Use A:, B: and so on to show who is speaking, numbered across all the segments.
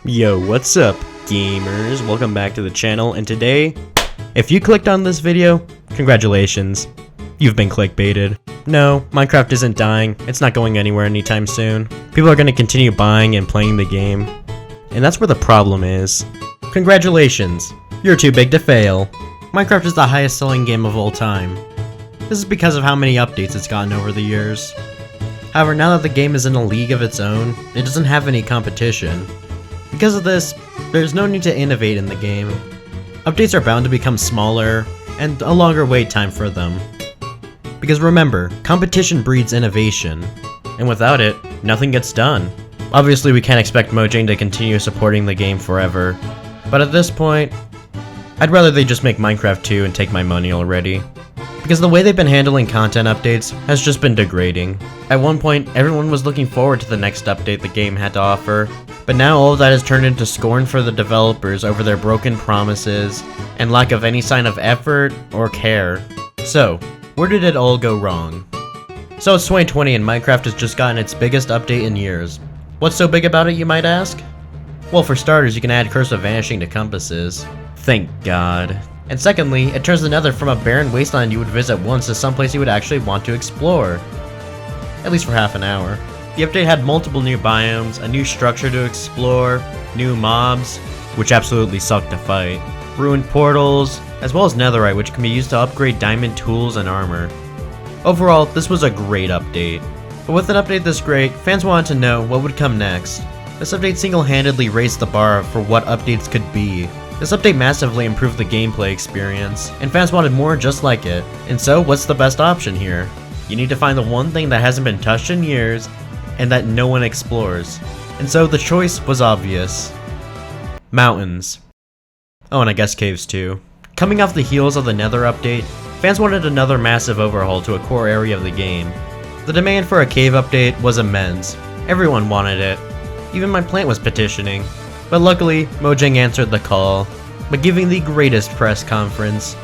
A: Yo, what's up, gamers? Welcome back to the channel, and today, if you clicked on this video, congratulations. You've been clickbaited. No, Minecraft isn't dying. It's not going anywhere anytime soon. People are going to continue buying and playing the game. And that's where the problem is. Congratulations. You're too big to fail. Minecraft is the highest selling game of all time. This is because of how many updates it's gotten over the years. However, now that the game is in a league of its own, it doesn't have any competition. Because of this, there's no need to innovate in the game. Updates are bound to become smaller, and a longer wait time for them. Because remember, competition breeds innovation, and without it, nothing gets done. Obviously, we can't expect Mojang to continue supporting the game forever, but at this point, I'd rather they just make Minecraft 2 and take my money already. Because the way they've been handling content updates has just been degrading. At one point, everyone was looking forward to the next update the game had to offer, but now all of that has turned into scorn for the developers over their broken promises and lack of any sign of effort or care. So, where did it all go wrong? So it's 2020 and Minecraft has just gotten its biggest update in years. What's so big about it, you might ask? Well, for starters, you can add Curse of Vanishing to compasses. Thank God. And secondly, it turns the Nether from a barren wasteland you would visit once to someplace you would actually want to explore. At least for half an hour. The update had multiple new biomes, a new structure to explore, new mobs, which absolutely sucked to fight, ruined portals, as well as netherite, which can be used to upgrade diamond tools and armor. Overall, this was a great update. But with an update this great, fans wanted to know what would come next. This update single-handedly raised the bar for what updates could be. This update massively improved the gameplay experience, and fans wanted more just like it. And so, what's the best option here? You need to find the one thing that hasn't been touched in years, and that no one explores. And so the choice was obvious. Mountains. Oh, and I guess caves too. Coming off the heels of the Nether update, fans wanted another massive overhaul to a core area of the game. The demand for a cave update was immense. Everyone wanted it. Even my plant was petitioning. But luckily, Mojang answered the call by giving the greatest press conference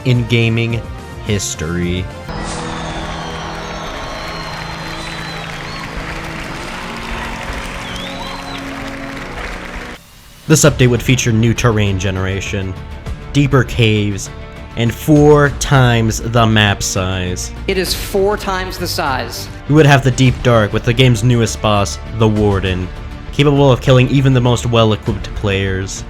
A: in gaming history. This update would feature new terrain generation, deeper caves, and 4 times the map size.
B: It is 4 times the size.
A: We would have the Deep Dark with the game's newest boss, the Warden, capable of killing even the most well-equipped players.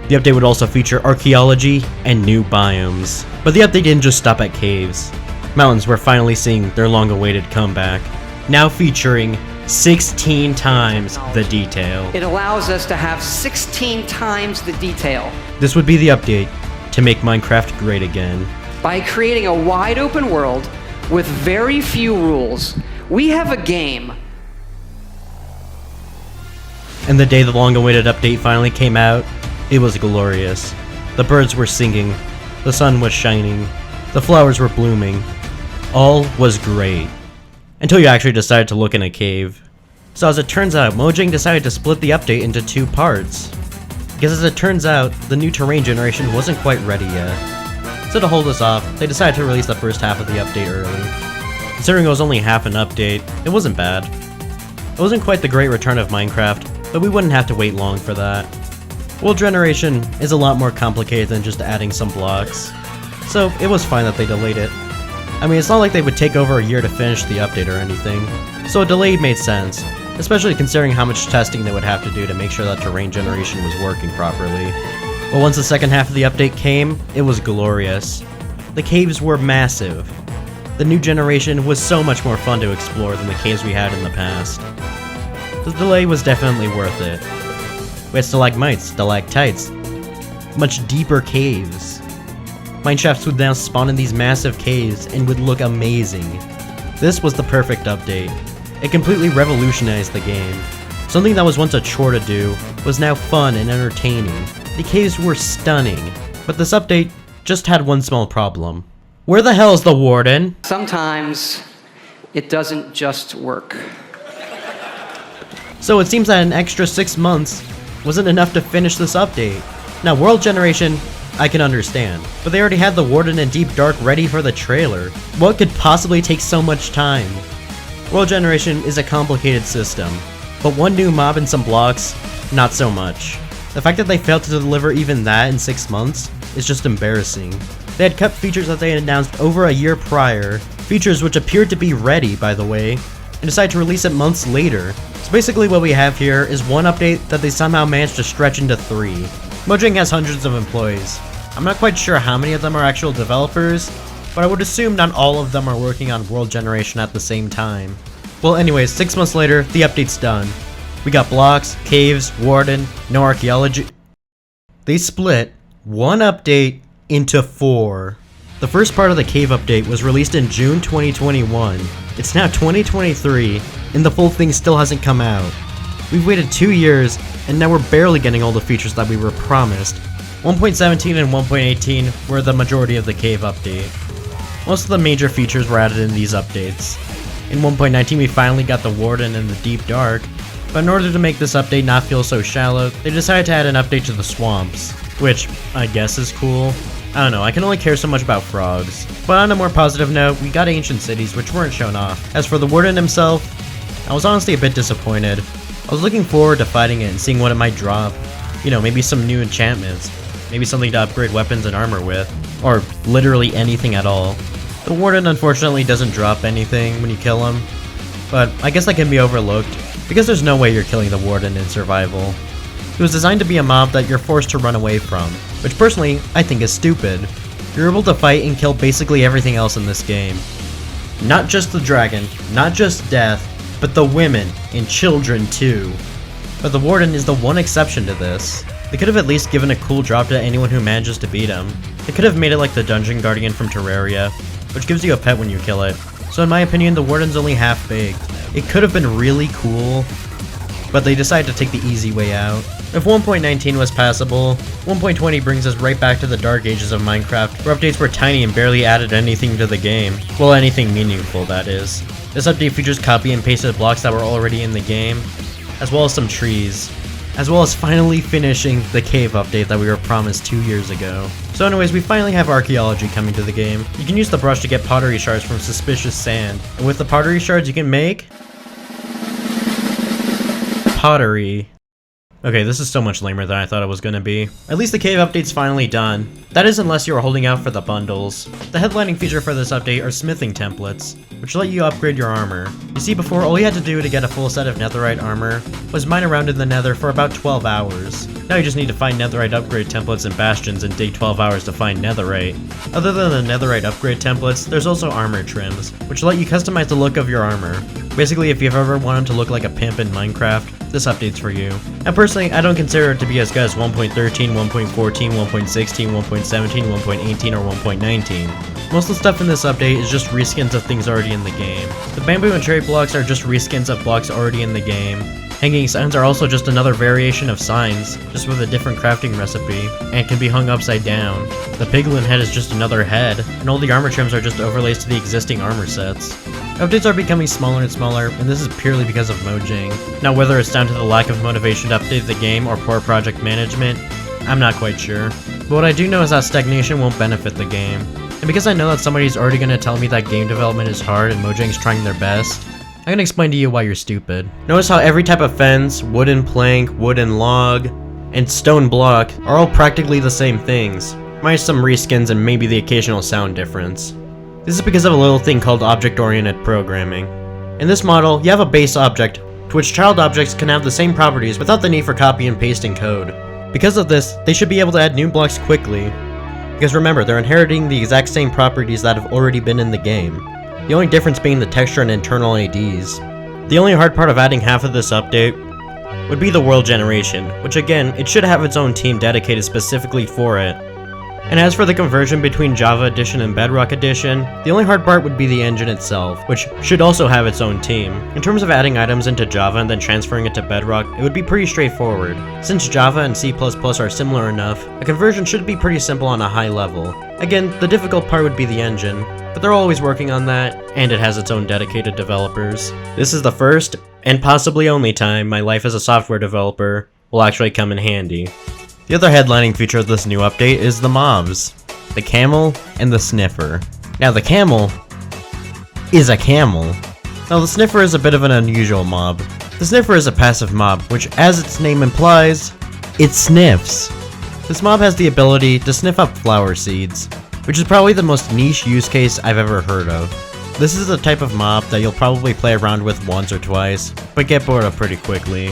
A: The update would also feature archaeology and new biomes. But the update didn't just stop at caves. Mountains were finally seeing their long-awaited comeback, now featuring 16 times the detail.
B: It allows us to have 16 times the detail.
A: This would be the update to make Minecraft great again.
B: By creating a wide open world with very few rules, we have a game.
A: And the day the long-awaited update finally came out, it was glorious. The birds were singing, the sun was shining, the flowers were blooming. All was great. Until you actually decided to look in a cave. So as it turns out, Mojang decided to split the update into 2 parts. Because as it turns out, the new terrain generation wasn't quite ready yet. So to hold us off, they decided to release the first half of the update early. Considering it was only half an update, it wasn't bad. It wasn't quite the great return of Minecraft, but we wouldn't have to wait long for that. World generation is a lot more complicated than just adding some blocks, so it was fine that they delayed it. I mean, it's not like they would take over a year to finish the update or anything, so a delay made sense, especially considering how much testing they would have to do to make sure that terrain generation was working properly. But once the second half of the update came, it was glorious. The caves were massive. The new generation was so much more fun to explore than the caves we had in the past. The delay was definitely worth it. We had stalagmites, stalactites, much deeper caves. Mineshafts would now spawn in these massive caves and would look amazing. This was the perfect update. It completely revolutionized the game. Something that was once a chore to do was now fun and entertaining. The caves were stunning, but this update just had one small problem. Where the hell is the Warden?
B: Sometimes it doesn't just work.
A: So it seems that an extra 6 months wasn't enough to finish this update. Now, world generation, I can understand, but they already had the Warden and Deep Dark ready for the trailer. What could possibly take so much time? World generation is a complicated system, but one new mob and some blocks not so much. The fact that they failed to deliver even that in 6 months is just embarrassing. They had kept features that they had announced over a year prior, features which appeared to be ready, by the way, and decided to release it months later. So basically what we have here is one update that they somehow managed to stretch into 3. Mojang has hundreds of employees. I'm not quite sure how many of them are actual developers, but I would assume not all of them are working on world generation at the same time. Well anyways, 6 months later, the update's done. We got blocks, caves, warden, no archaeology. They split one update into 4. The first part of the cave update was released in June 2021. It's now 2023, and the full thing still hasn't come out. We've waited 2 years, and now we're barely getting all the features that we were promised. 1.17 and 1.18 were the majority of the cave update. Most of the major features were added in these updates. In 1.19 we finally got the warden and the deep dark, but in order to make this update not feel so shallow, they decided to add an update to the swamps, which I guess is cool. I don't know, I can only care so much about frogs. But on a more positive note, we got ancient cities which weren't shown off. As for the warden himself, I was honestly a bit disappointed. I was looking forward to fighting it and seeing what it might drop. You know, maybe some new enchantments, maybe something to upgrade weapons and armor with, or literally anything at all. The warden unfortunately doesn't drop anything when you kill him, but I guess that can be overlooked, because there's no way you're killing the warden in survival. It was designed to be a mob that you're forced to run away from, which personally I think is stupid. You're able to fight and kill basically everything else in this game. Not just the dragon, not just death, but the women and children too. But the warden is the one exception to this. They could have at least given a cool drop to anyone who manages to beat him. They could have made it like the dungeon guardian from Terraria, which gives you a pet when you kill it. So in my opinion, the warden's only half-baked. It could have been really cool, but they decided to take the easy way out. If 1.19 was passable, 1.20 brings us right back to the dark ages of Minecraft, where updates were tiny and barely added anything to the game. Well, anything meaningful, that is. This update features copy and pasted blocks that were already in the game, as well as some trees, as well as finally finishing the cave update that we were promised 2 years ago. So anyways, we finally have archaeology coming to the game. You can use the brush to get pottery shards from suspicious sand, and with the pottery shards you can make pottery. Okay, this is so much lamer than I thought it was gonna be. At least the cave update's finally done. That is unless you are holding out for the bundles. The headlining feature for this update are smithing templates, which let you upgrade your armor. You see, before all you had to do to get a full set of netherite armor was mine around in the nether for about 12 hours. Now you just need to find netherite upgrade templates and bastions and dig 12 hours to find netherite. Other than the netherite upgrade templates, there's also armor trims, which let you customize the look of your armor. Basically, if you've ever wanted to look like a pimp in Minecraft, this update's for you. And personally, I don't consider it to be as good as 1.13, 1.14, 1.16, 1.17, 1.18, or 1.19. Most of the stuff in this update is just reskins of things already in the game. The bamboo and cherry blocks are just reskins of blocks already in the game. Hanging signs are also just another variation of signs, just with a different crafting recipe, and can be hung upside down. The piglin head is just another head, and all the armor trims are just overlays to the existing armor sets. Updates are becoming smaller and smaller, and this is purely because of Mojang. Now whether it's down to the lack of motivation to update the game or poor project management, I'm not quite sure. But what I do know is that stagnation won't benefit the game. And because I know that somebody's already gonna tell me that game development is hard and Mojang's trying their best, I'm gonna explain to you why you're stupid. Notice how every type of fence, wooden plank, wooden log, and stone block are all practically the same things, minus some reskins and maybe the occasional sound difference. This is because of a little thing called object-oriented programming. In this model, you have a base object, to which child objects can have the same properties without the need for copy and pasting code. Because of this, they should be able to add new blocks quickly. Because remember, they're inheriting the exact same properties that have already been in the game. The only difference being the texture and internal ADs. The only hard part of adding half of this update would be the world generation, which again, it should have its own team dedicated specifically for it. And as for the conversion between Java Edition and Bedrock Edition, the only hard part would be the engine itself, which should also have its own team. In terms of adding items into Java and then transferring it to Bedrock, it would be pretty straightforward. Since Java and C++ are similar enough, a conversion should be pretty simple on a high level. Again, the difficult part would be the engine, but they're always working on that, and it has its own dedicated developers. This is the first, and possibly only time, my life as a software developer will actually come in handy. The other headlining feature of this new update is the mobs, the camel and the sniffer. Now the camel is a camel. Now the sniffer is a bit of an unusual mob. The sniffer is a passive mob, which as its name implies, it sniffs. This mob has the ability to sniff up flower seeds, which is probably the most niche use case I've ever heard of. This is the type of mob that you'll probably play around with once or twice, but get bored of pretty quickly.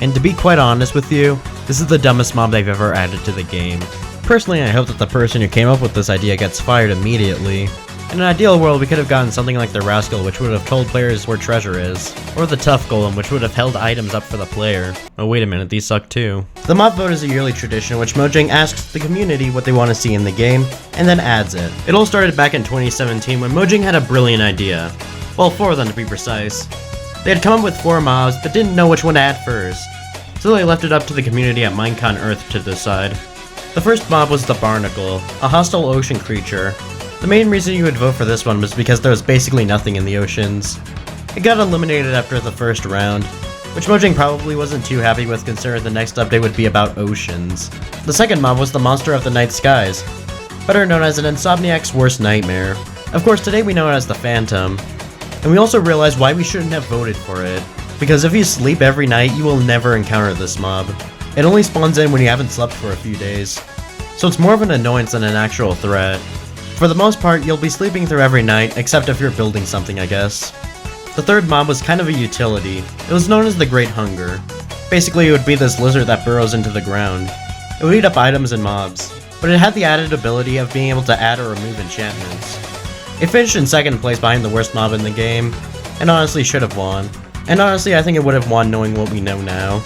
A: And to be quite honest with you, this is the dumbest mob they've ever added to the game. Personally, I hope that the person who came up with this idea gets fired immediately. In an ideal world, we could have gotten something like the Rascal, which would have told players where treasure is, or the Tough Golem, which would have held items up for the player. Oh wait a minute, these suck too. The mob vote is a yearly tradition in which Mojang asks the community what they want to see in the game, and then adds it. It all started back in 2017 when Mojang had a brilliant idea. Well, 4 of them to be precise. They had come up with 4 mobs, but didn't know which one to add first. So they left it up to the community at Minecon Earth to decide. The first mob was the Barnacle, a hostile ocean creature. The main reason you would vote for this one was because there was basically nothing in the oceans. It got eliminated after the first round, which Mojang probably wasn't too happy with considering the next update would be about oceans. The second mob was the Monster of the Night Skies, better known as an insomniac's worst nightmare. Of course, today we know it as the Phantom, and we also realize why we shouldn't have voted for it. Because if you sleep every night, you will never encounter this mob. It only spawns in when you haven't slept for a few days, so it's more of an annoyance than an actual threat. For the most part, you'll be sleeping through every night, except if you're building something, I guess. The third mob was kind of a utility. It was known as the Great Hunger. Basically, it would be this lizard that burrows into the ground. It would eat up items and mobs, but it had the added ability of being able to add or remove enchantments. It finished in second place behind the worst mob in the game, and honestly should have won. And honestly, I think it would have won knowing what we know now.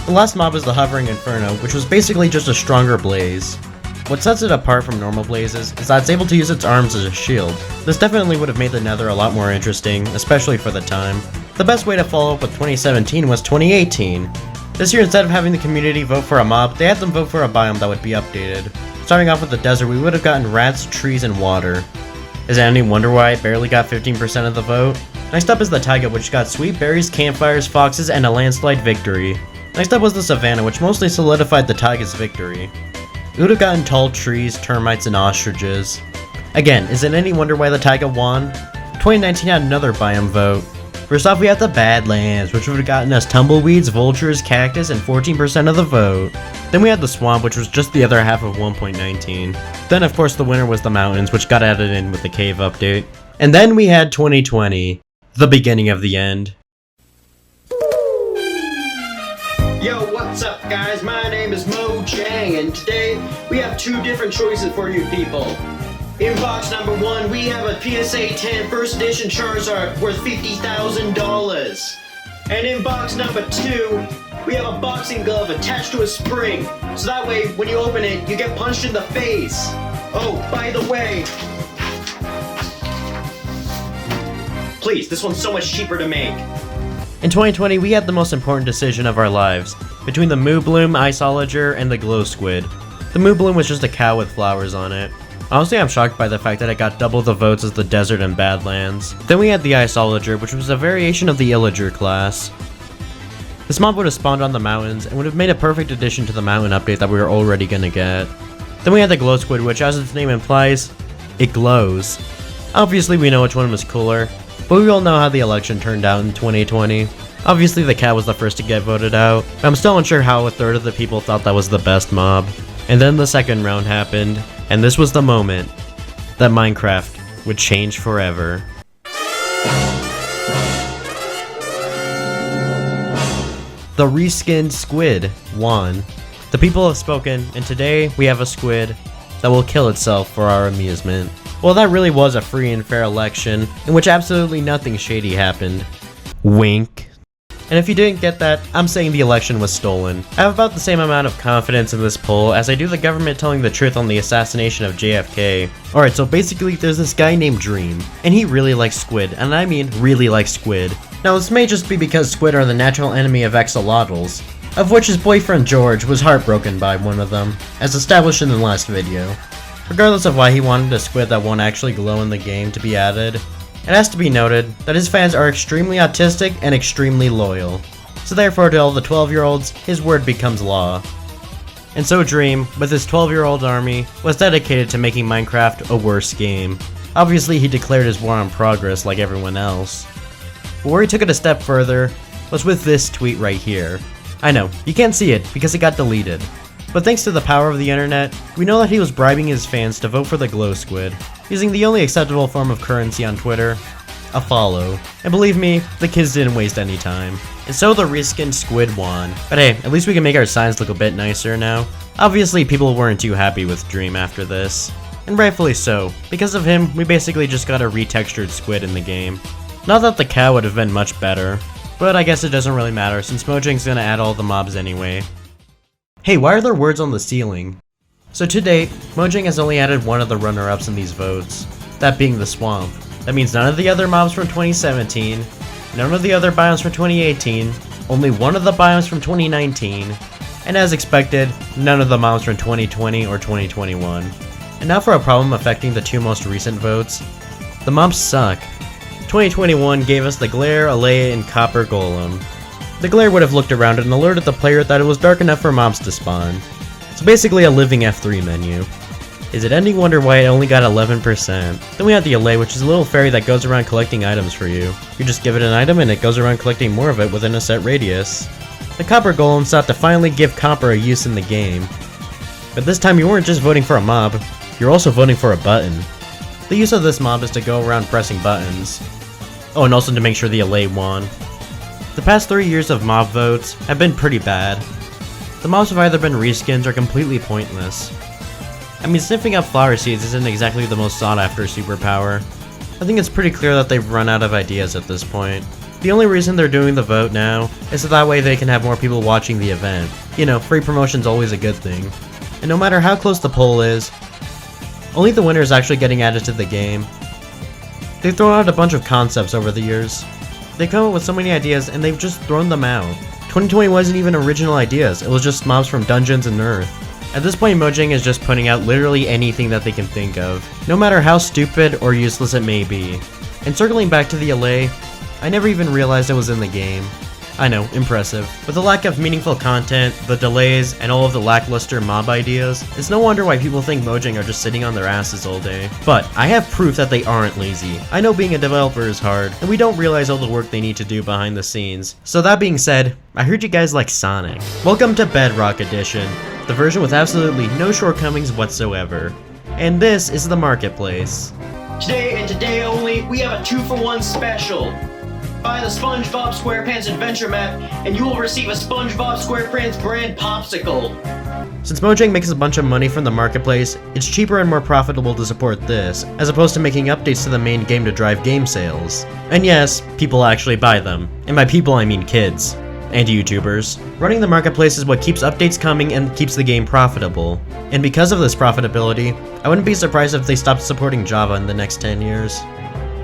A: The last mob is the Hovering Inferno, which was basically just a stronger blaze. What sets it apart from normal blazes is that it's able to use its arms as a shield. This definitely would have made the Nether a lot more interesting, especially for the time. The best way to follow up with 2017 was 2018. This year, instead of having the community vote for a mob, they had them vote for a biome that would be updated. Starting off with the desert, we would have gotten rats, trees, and water. Is it any wonder why it barely got 15% of the vote? Next up is the taiga, which got sweet berries, campfires, foxes, and a landslide victory. Next up was the savanna, which mostly solidified the taiga's victory. It would have gotten tall trees, termites, and ostriches. Again, is it any wonder why the taiga won? 2019 had another biome vote. First off, we have the Badlands, which would have gotten us tumbleweeds, vultures, cactus, and 14% of the vote. Then we had the swamp, which was just the other half of 1.19. Then of course the winner was the mountains, which got added in with the cave update. And then we had 2020, the beginning of the end.
C: Yo, what's up guys? My name is Mojang, and today we have 2 different choices for you people. In box number 1, we have a PSA 10 first edition Charizard worth $50,000. And in box number 2, we have a boxing glove attached to a spring, so that way when you open it, you get punched in the face. Oh, by the way, please, this one's so much cheaper to make.
A: In 2020, we had the most important decision of our lives, between the Moo Bloom, Iceologer, and the Glow Squid. The Moo Bloom was just a cow with flowers on it. Honestly, I'm shocked by the fact that it got double the votes as the Desert and Badlands. Then we had the Iceologer, which was a variation of the Illager class. This mob would have spawned on the mountains, and would have made a perfect addition to the mountain update that we were already gonna get. Then we had the Glow Squid, which as its name implies, it glows. Obviously we know which one was cooler, but we all know how the election turned out in 2020. Obviously the cat was the first to get voted out, but I'm still unsure how a third of the people thought that was the best mob. And then the second round happened, and this was the moment that Minecraft would change forever. The reskinned squid won. The people have spoken, and today we have a squid that will kill itself for our amusement. Well, that really was a free and fair election, in which absolutely nothing shady happened. Wink. And if you didn't get that, I'm saying the election was stolen. I have about the same amount of confidence in this poll as I do the government telling the truth on the assassination of JFK. Alright, so basically there's this guy named Dream, and he really likes squid, and I mean really likes squid. Now this may just be because squid are the natural enemy of axolotls, of which his boyfriend George was heartbroken by one of them, as established in the last video. Regardless of why he wanted a squid that won't actually glow in the game to be added, it has to be noted that his fans are extremely autistic and extremely loyal. So therefore to all the 12-year-olds, his word becomes law. And so Dream, with his 12-year-old army, was dedicated to making Minecraft a worse game. Obviously he declared his war on progress like everyone else. But where he took it a step further, was with this tweet right here. I know, you can't see it because it got deleted. But thanks to the power of the internet, we know that he was bribing his fans to vote for the glow squid, using the only acceptable form of currency on Twitter, a follow. And believe me, the kids didn't waste any time. And so the reskinned squid won. But hey, at least we can make our signs look a bit nicer now. Obviously, people weren't too happy with Dream after this. And rightfully so. Because of him, we basically just got a retextured squid in the game. Not that the cow would have been much better, but I guess it doesn't really matter since Mojang's gonna add all the mobs anyway. Hey, why are there words on the ceiling? So to date, Mojang has only added one of the runner-ups in these votes, that being the swamp. That means none of the other mobs from 2017, none of the other biomes from 2018, only one of the biomes from 2019, and as expected, none of the mobs from 2020 or 2021. And now for a problem affecting the two most recent votes. The mobs suck. 2021 gave us the Glare, Alea, and Copper Golem. The Glare would have looked around and alerted the player that it was dark enough for mobs to spawn. So basically a living F3 menu. Is it any wonder why it only got 11%? Then we have the Alea, which is a little fairy that goes around collecting items for you. You just give it an item and it goes around collecting more of it within a set radius. The Copper Golem sought to finally give copper a use in the game. But this time you weren't just voting for a mob, you're also voting for a button. The use of this mob is to go around pressing buttons. Oh, and also to make sure the Alea won. The past 3 years of mob votes have been pretty bad. The mobs have either been reskins or completely pointless. I mean, sniffing up flower seeds isn't exactly the most sought after superpower. I think it's pretty clear that they've run out of ideas at this point. The only reason they're doing the vote now is so that way they can have more people watching the event. You know, free promotion's always a good thing. And no matter how close the poll is, only the winner is actually getting added to the game. They've thrown out a bunch of concepts over the years. They've come up with so many ideas and they've just thrown them out. 2020 wasn't even original ideas, it was just mobs from dungeons and Earth. At this point, Mojang is just putting out literally anything that they can think of, no matter how stupid or useless it may be. And circling back to the Alea, I never even realized it was in the game. I know, impressive. With the lack of meaningful content, the delays, and all of the lackluster mob ideas, it's no wonder why people think Mojang are just sitting on their asses all day. But I have proof that they aren't lazy. I know being a developer is hard, and we don't realize all the work they need to do behind the scenes. So that being said, I heard you guys like Sonic. Welcome to Bedrock Edition, the version with absolutely no shortcomings whatsoever. And this is the marketplace.
C: Today and today only, we have a 2-for-1 special. Buy the SpongeBob SquarePants Adventure Map, and you will receive a SpongeBob SquarePants brand popsicle.
A: Since Mojang makes a bunch of money from the marketplace, it's cheaper and more profitable to support this, as opposed to making updates to the main game to drive game sales. And yes, people actually buy them. And by people I mean kids. And YouTubers. Running the marketplace is what keeps updates coming and keeps the game profitable. And because of this profitability, I wouldn't be surprised if they stopped supporting Java in the next 10 years.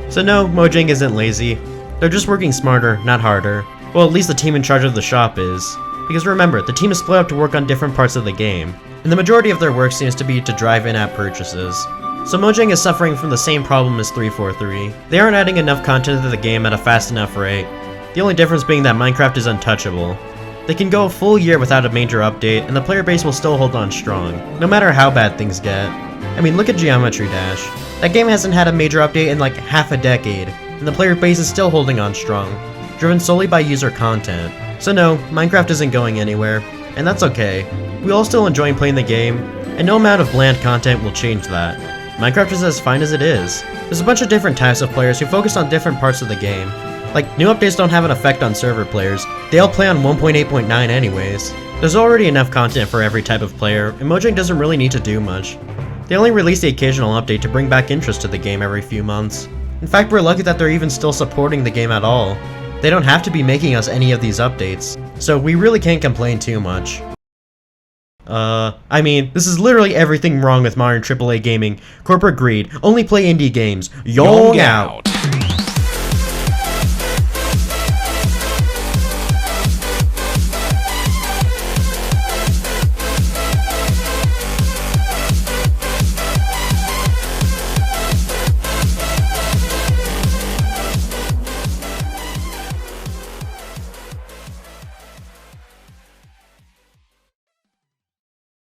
A: So no, Mojang isn't lazy. They're just working smarter, not harder. Well, at least the team in charge of the shop is. Because remember, the team is split up to work on different parts of the game, and the majority of their work seems to be to drive in-app purchases. So Mojang is suffering from the same problem as 343. They aren't adding enough content to the game at a fast enough rate. The only difference being that Minecraft is untouchable. They can go a full year without a major update, and the player base will still hold on strong, no matter how bad things get. I mean, look at Geometry Dash. That game hasn't had a major update in like half a decade, and the player base is still holding on strong, driven solely by user content. So no, Minecraft isn't going anywhere, and that's okay. We all still enjoy playing the game, and no amount of bland content will change that. Minecraft is as fine as it is. There's a bunch of different types of players who focus on different parts of the game. Like, new updates don't have an effect on server players, they all play on 1.8.9 anyways. There's already enough content for every type of player, and Mojang doesn't really need to do much. They only release the occasional update to bring back interest to the game every few months. In fact, we're lucky that they're even still supporting the game at all. They don't have to be making us any of these updates, so we really can't complain too much. I mean, this is literally everything wrong with modern AAA gaming. Corporate greed, only play indie games. Yong out!